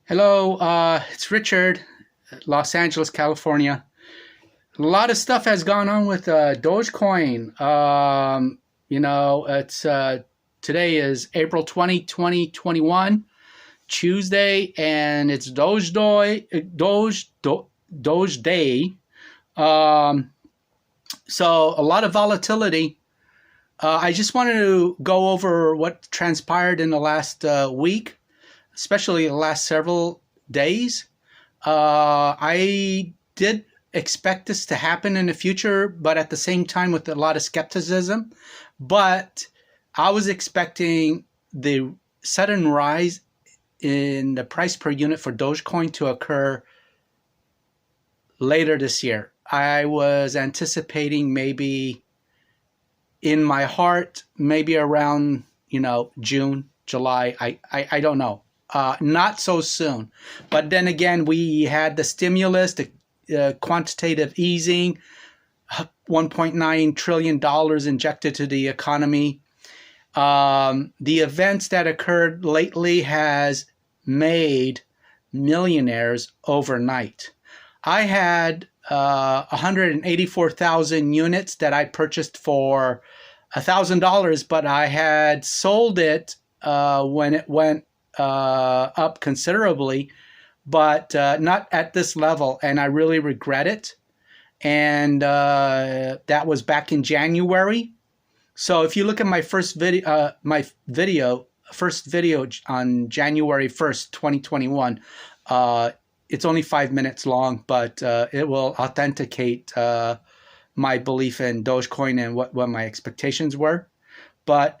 Hello, it's Richard, Los Angeles, California. A lot of stuff has gone on with Dogecoin. It's today is April 2021, Tuesday, and it's Doge Day. Um, so a lot of volatility. I just wanted to go over what transpired in the last week, especially the last several days. I did expect this to happen in the future, but at the same time with a lot of skepticism. But I was expecting the sudden rise in the price per unit for Dogecoin to occur later this year. I was anticipating maybe in my heart, maybe around, June, July. I don't know. Not so soon. But then again, we had the stimulus, the quantitative easing, $1.9 trillion injected to the economy. The events that occurred lately has made millionaires overnight. I had 184,000 units that I purchased for $1,000, but I had sold it when it went up considerably, but not at this level, and I really regret it. And that was back in January. So if you look at my first video, first video on January 1st, 2021, it's only 5 minutes long, but it will authenticate my belief in Dogecoin and what my expectations were. But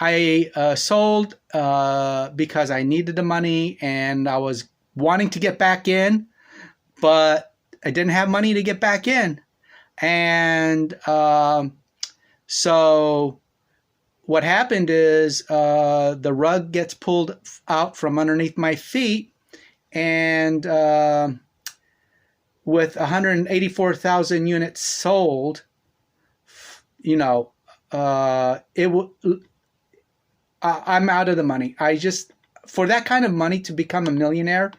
I sold because I needed the money and I was wanting to get back in, but I didn't have money to get back in. And so what happened is the rug gets pulled out from underneath my feet. And with 184,000 units sold, I'm out of the money. For that kind of money to become a millionaire,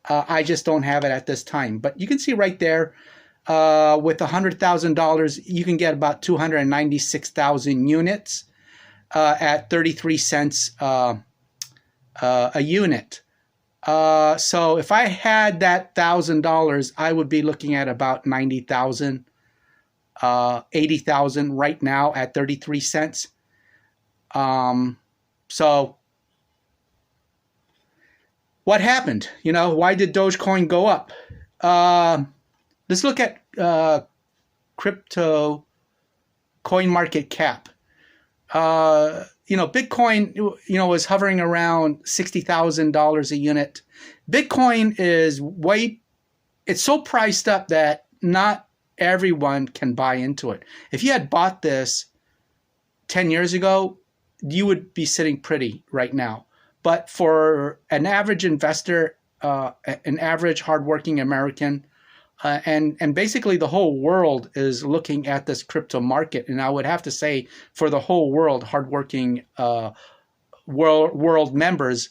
I just don't have it at this time. But you can see right there, with $100,000, you can get about 296,000 units at 33 cents a unit. So if I had that $1,000, I would be looking at about 90,000, 80,000 right now at 33 cents. So what happened? Why did Dogecoin go up? Let's look at crypto coin market cap. Bitcoin, was hovering around $60,000 a unit. Bitcoin it's so priced up that not everyone can buy into it. If you had bought this 10 years ago, you would be sitting pretty right now. But for an average investor, an average hardworking American, and basically the whole world is looking at this crypto market. And I would have to say for the whole world, hardworking world members,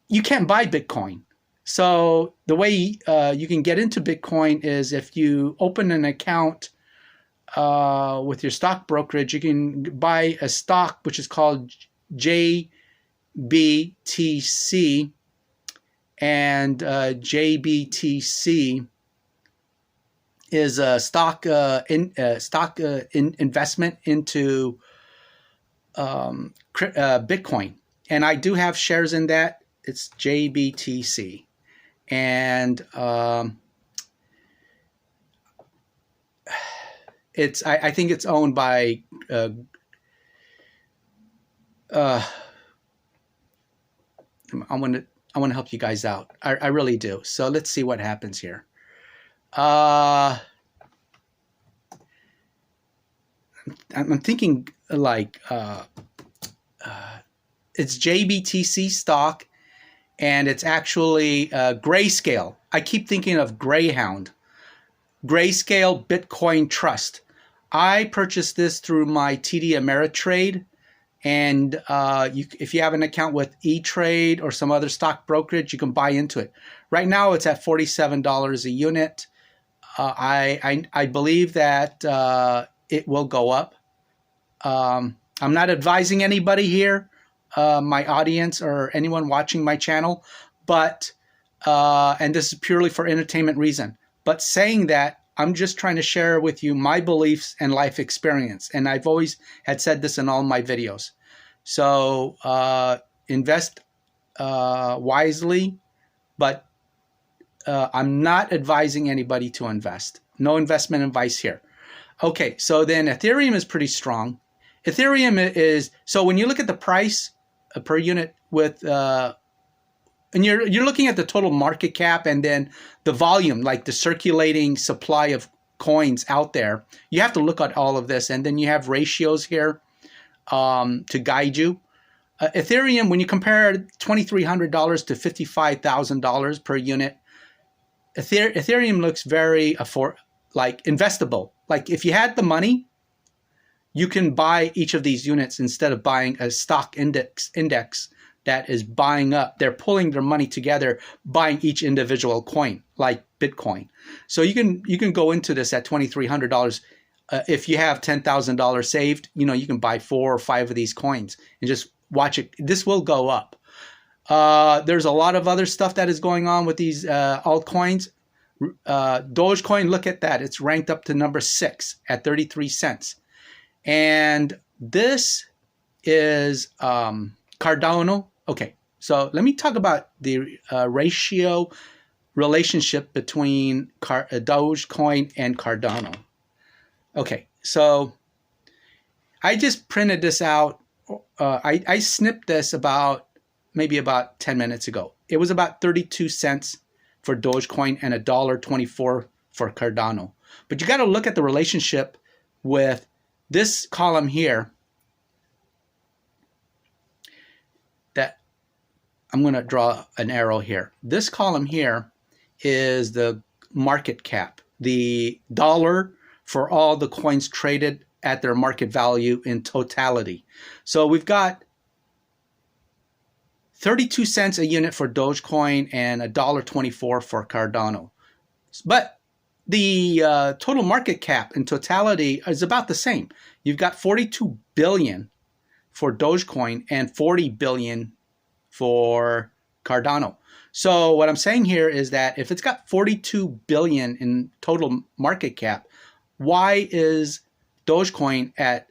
you can't buy Bitcoin. So the way you can get into Bitcoin is if you open an account with your stock brokerage, you can buy a stock which is called JBTC, and JBTC is a stock investment into Bitcoin, and I do have shares in that. It's JBTC, and I think it's owned by I want to help you guys out. I really do. So let's see what happens here. I'm thinking like it's JBTC stock, and it's actually Grayscale. I keep thinking of Greyhound. Grayscale Bitcoin Trust. I purchased this through my TD Ameritrade, And if you have an account with E-Trade or some other stock brokerage, you can buy into it. Right now, it's at $47 a unit. I believe that it will go up. I'm not advising anybody here, my audience or anyone watching my channel, but and this is purely for entertainment reason. But saying that, I'm just trying to share with you my beliefs and life experience. And I've always had said this in all my videos. So invest wisely, but I'm not advising anybody to invest. No investment advice here. Okay, so then Ethereum is pretty strong. Ethereum is, so when you look at the price per unit with, and you're looking at the total market cap and then the volume, like the circulating supply of coins out there. You have to look at all of this, and then you have ratios here to guide you. Ethereum, when you compare $2,300 to $55,000 per unit, Ethereum looks very investable. Like if you had the money, you can buy each of these units instead of buying a stock index that is buying up. They're pulling their money together, buying each individual coin, like Bitcoin. So you can go into this at $2,300. If you have $10,000 saved, you can buy 4 or 5 of these coins and just watch it. This will go up. There's a lot of other stuff that is going on with these altcoins. Dogecoin, look at that. It's ranked up to number 6 at 33 cents. And this is Cardano. Okay, so let me talk about the relationship between Dogecoin and Cardano. Okay, so I just printed this out. I snipped this maybe about 10 minutes ago. It was about 32 cents for Dogecoin and $1.24 for Cardano. But you got to look at the relationship with this column here. That I'm going to draw an arrow here. This column here is the market cap, the dollar for all the coins traded at their market value in totality. So we've got 32 cents a unit for Dogecoin and $1.24 for Cardano. But the total market cap in totality is about the same. You've got 42 billion for Dogecoin and 40 billion for Cardano. So what I'm saying here is that if it's got 42 billion in total market cap, why is Dogecoin at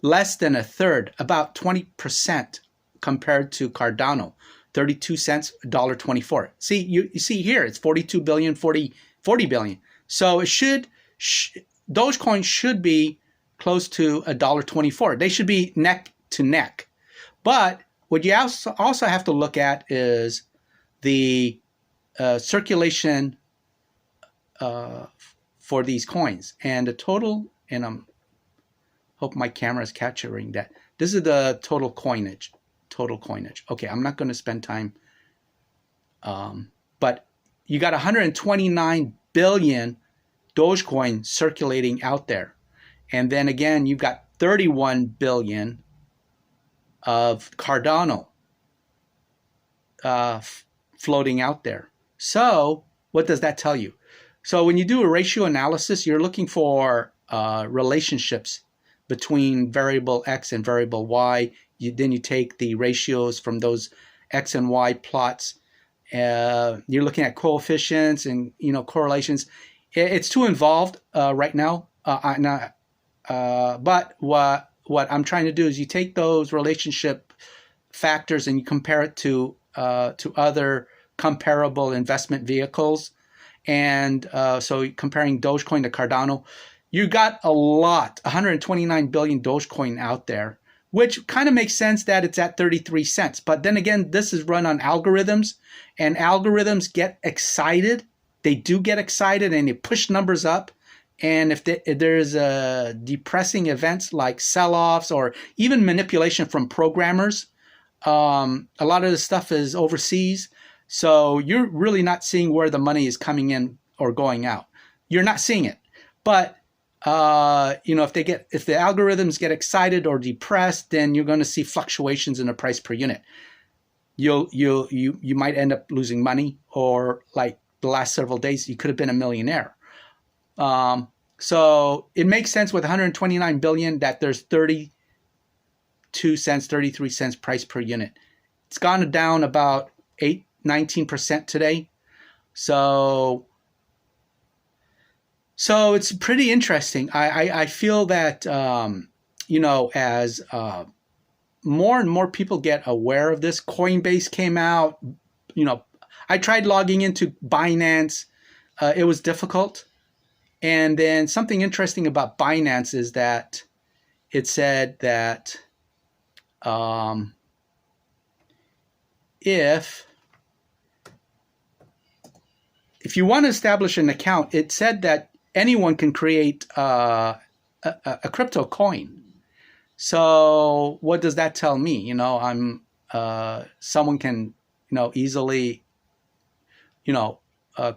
less than a third, about 20% compared to Cardano, 32 cents, $1.24. See, you see here, it's 42 billion, 40 billion. So it Dogecoin should be close to $1.24. They should be neck to neck. But what you also have to look at is the circulation for these coins. And the total, and I hope my camera is capturing that. This is the total coinage. Okay, I'm not going to spend time. But you got 129 billion Dogecoin circulating out there. And then again, you've got 31 billion of Cardano floating out there. So what does that tell you? So when you do a ratio analysis, you're looking for relationships between variable X and variable Y. Then you take the ratios from those X and Y plots. You're looking at coefficients and correlations. It's too involved right now. But what I'm trying to do is you take those relationship factors and you compare it to other comparable investment vehicles. And so comparing Dogecoin to Cardano, you got a lot, 129 billion Dogecoin out there, which kind of makes sense that it's at 33 cents. But then again, this is run on algorithms, and algorithms get excited. They do get excited and they push numbers up. And if there's depressing events like sell-offs or even manipulation from programmers, a lot of the stuff is overseas. So you're really not seeing where the money is coming in or going out. You're not seeing it. But if the algorithms get excited or depressed, then you're going to see fluctuations in the price per unit. You might end up losing money, or like the last several days, you could have been a millionaire. So it makes sense with 129 billion that there's 32 cents, 33 cents price per unit. It's gone down about 19% today. So it's pretty interesting. I feel that, as more and more people get aware of this, Coinbase came out, I tried logging into Binance. It was difficult. And then something interesting about Binance is that it said that if you want to establish an account, it said that anyone can create a crypto coin. So what does that tell me? Someone can easily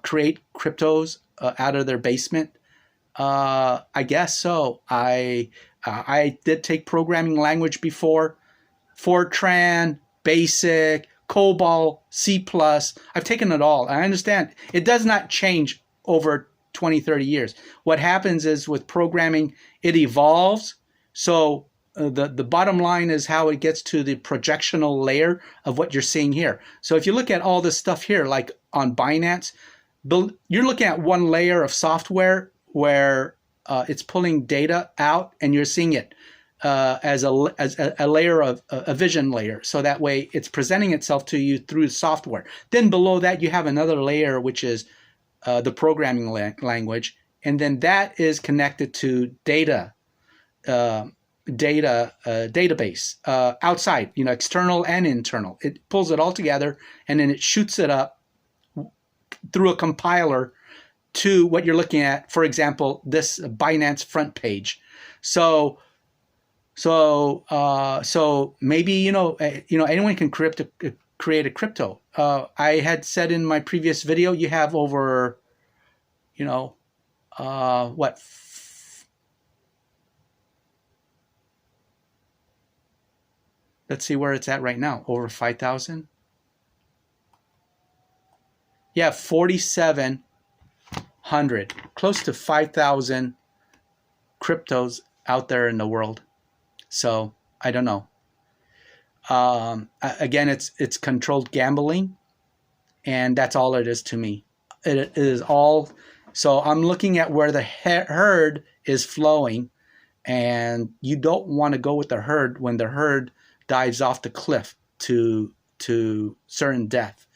create cryptos out of their basement. I guess so. I did take programming language before, Fortran, Basic, COBOL, C++. I've taken it all. I understand it does not change over 20, 30 years. What happens is with programming, it evolves. So the bottom line is how it gets to the projectional layer of what you're seeing here. So if you look at all this stuff here, like on Binance, you're looking at one layer of software where it's pulling data out, and you're seeing it as a layer of a vision layer. So that way it's presenting itself to you through software. Then below that, you have another layer, which is the programming language. And then that is connected to database outside, external and internal. It pulls it all together, and then it shoots it up through a compiler to what you're looking at. For example, this Binance front page. So maybe anyone can create a crypto. I had said in my previous video, you have over, let's see where it's at right now. Over 5,000. Yeah, 4,700, close to 5,000 cryptos out there in the world. So I don't know. Again, it's controlled gambling, and that's all it is to me. It is all. So I'm looking at where the herd is flowing, and you don't want to go with the herd when the herd dives off the cliff to certain death.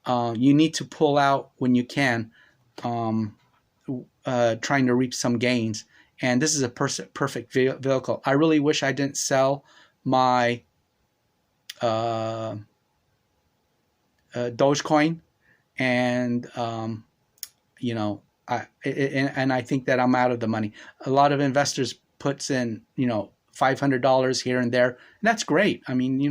You need to pull out when you can, trying to reap some gains. And this is a perfect vehicle. I really wish I didn't sell my Dogecoin, and I think that I'm out of the money. A lot of investors puts in $500 here and there, and that's great. I mean,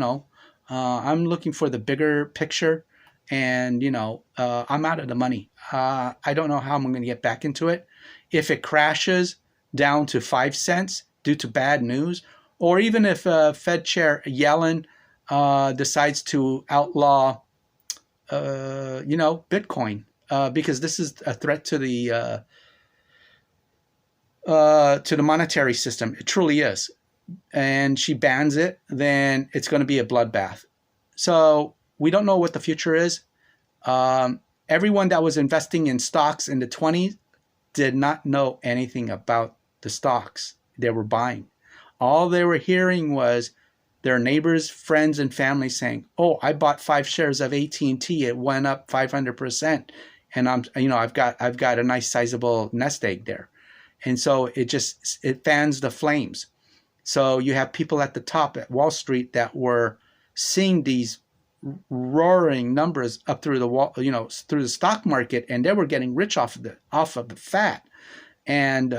I'm looking for the bigger picture, and I'm out of the money. I don't know how I'm going to get back into it. If it crashes down to 5 cents due to bad news, or even if Fed Chair Yellen decides to outlaw, Bitcoin, because this is a threat to the monetary system. It truly is. And she bans it, then it's going to be a bloodbath. So we don't know what the future is. Everyone that was investing in stocks in the 20s did not know anything about the stocks they were buying. All they were hearing was their neighbors, friends, and family saying, "Oh, I bought 5 shares of AT&T. It went up 500%, and I've got a nice sizable nest egg there." And so it fans the flames. So you have people at the top at Wall Street that were seeing these roaring numbers up through the wall, through the stock market, and they were getting rich off of the fat. And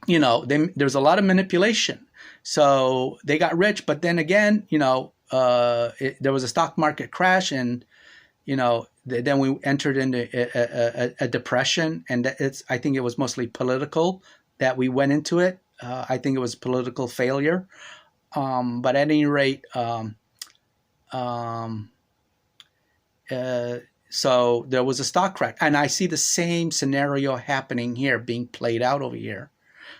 there's a lot of manipulation. So they got rich, but then again, there was a stock market crash, and then we entered into a depression, and I think it was mostly political. that we went into it. I think it was political failure. But at any rate, um, uh, so there was a stock crash, and I see the same scenario happening here, being played out over here.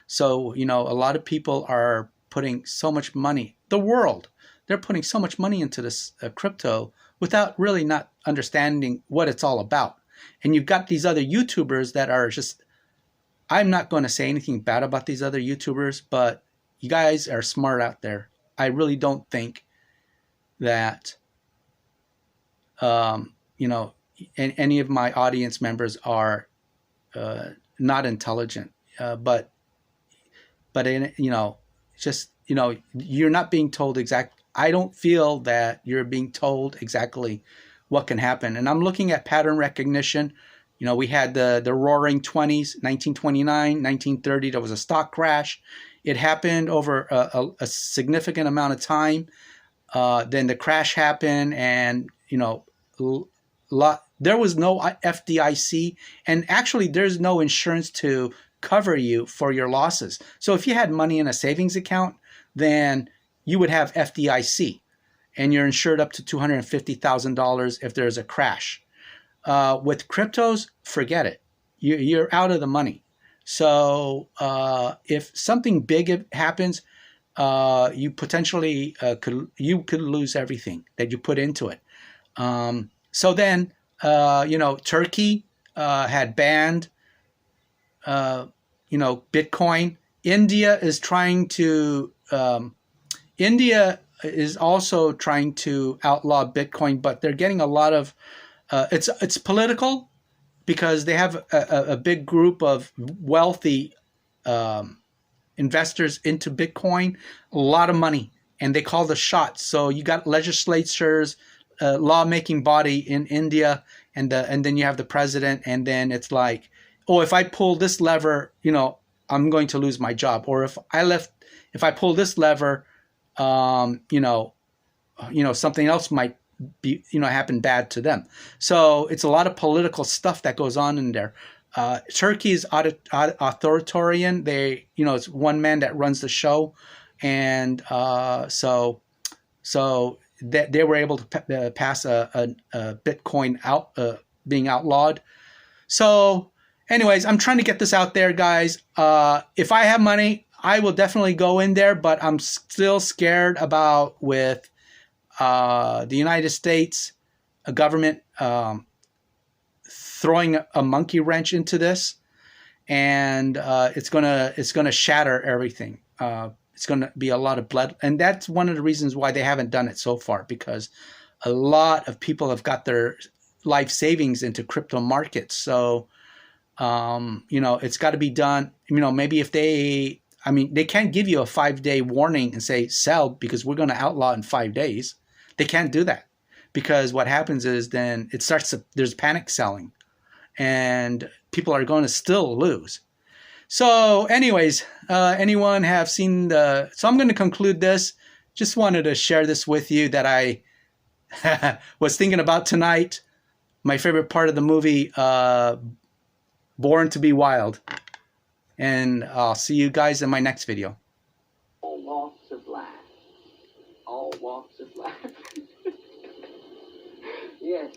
So a lot of people are putting so much money. The world, they're putting so much money into this crypto without really not understanding what it's all about. And you've got these other YouTubers that are just. I'm not going to say anything bad about these other YouTubers, but you guys are smart out there. I really don't think that any of my audience members are not intelligent, but just you're not being told exact. I don't feel that you're being told exactly what can happen. And I'm looking at pattern recognition. We had the roaring 20s, 1929, 1930. There was a stock crash. It happened over a significant amount of time. Then the crash happened, and there was no FDIC, and actually there's no insurance to cover you for your losses. So if you had money in a savings account, then you would have FDIC, and you're insured up to $250,000 if there's a crash. With cryptos, forget it. You're out of the money. So if something big happens, you potentially could lose everything that you put into it. So then, Turkey had banned, Bitcoin. India is also trying to outlaw Bitcoin, but they're getting a lot of. It's political because they have a big group of wealthy investors into Bitcoin, a lot of money, and they call the shots. So you got legislatures, lawmaking body in India, and then you have the president, and then it's like, oh, if I pull this lever, I'm going to lose my job, or if I pull this lever, something else might be, happen bad to them. So it's a lot of political stuff that goes on in there. Turkey is authoritarian. It's one man that runs the show, and so that they were able to pass a Bitcoin being outlawed. So, anyways, I'm trying to get this out there, guys. If I have money, I will definitely go in there, but I'm still scared about with the United States government throwing a monkey wrench into this, and it's gonna shatter everything. It's gonna be a lot of blood, and that's one of the reasons why they haven't done it so far, because a lot of people have got their life savings into crypto markets. So it's got to be done. Maybe if they can't give you a 5-day warning and say sell because we're going to outlaw in 5 days. They can't do that, because what happens is then there's panic selling, and people are going to still lose. So anyways, anyone have seen so I'm going to conclude this. Just wanted to share this with you that I was thinking about tonight. My favorite part of the movie, Born to be Wild. And I'll see you guys in my next video. All walks of life. All walks of life. Yes.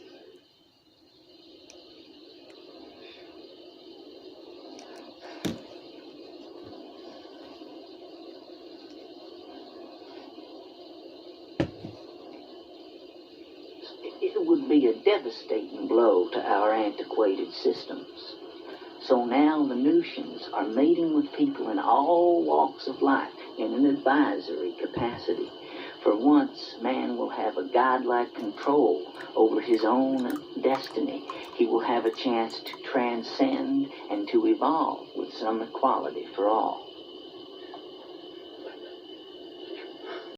It would be a devastating blow to our antiquated systems. So now the Venusians are meeting with people in all walks of life in an advisory capacity. For once, man will have a godlike control over his own destiny. He will have a chance to transcend and to evolve with some equality for all.